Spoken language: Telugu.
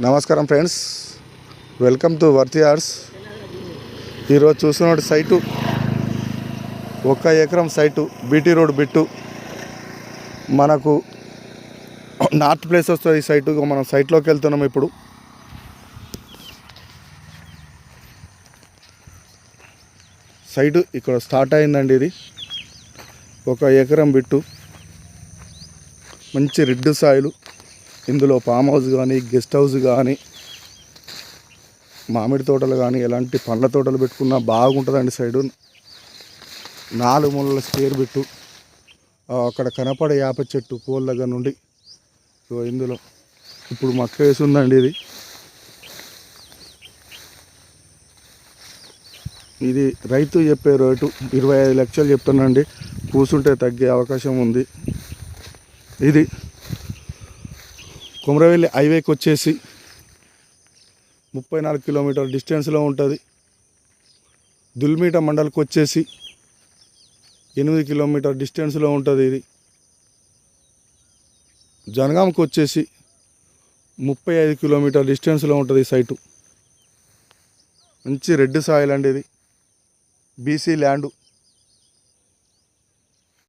నమస్కారం ఫ్రెండ్స్, వెల్కమ్ టు వర్తి ఆర్ట్స్. ఈరోజు చూస్తున్న సైటు 1 ఎకరం సైటు, బీటీ రోడ్ బిట్టు. మనకు నార్త్ ప్లేస్ వస్తుంది ఈ సైటు. మనం సైట్లోకి వెళ్తున్నాం ఇప్పుడు. సైటు ఇక్కడ స్టార్ట్ అయిందండి. ఇది 1 ఎకరం బిట్టు, మంచి రెడ్ సాయిలు. ఇందులో ఫామ్ హౌస్ కానీ, గెస్ట్ హౌస్ కానీ, మామిడి తోటలు కానీ, ఎలాంటి పండ్ల తోటలు పెట్టుకున్నా బాగుంటుందండి. సైడు 4 మూలల స్క్వేర్ బిట్టు. అక్కడ కనపడే వేప చెట్టు పోల్ దగ్గర నుండి ఇందులో ఇప్పుడు మక్క వేసి ఉందండి. ఇది రైతు చెప్పే రేటు 25 లక్షలు చెప్తానండి. కూసుంటే తగ్గే అవకాశం ఉంది. ఇది కొమరవెల్లి హైవేకి వచ్చేసి 34 కిలోమీటర్ డిస్టెన్స్లో ఉంటుంది. దుల్మిట మండల్కి వచ్చేసి 8 కిలోమీటర్ డిస్టెన్స్లో ఉంటుంది. ఇది జనగాంకి వచ్చేసి 35 కిలోమీటర్ డిస్టెన్స్లో ఉంటుంది ఈ సైటు. మంచి రెడ్ సాయిల్ అండి. ఇది బీసీ ల్యాండు.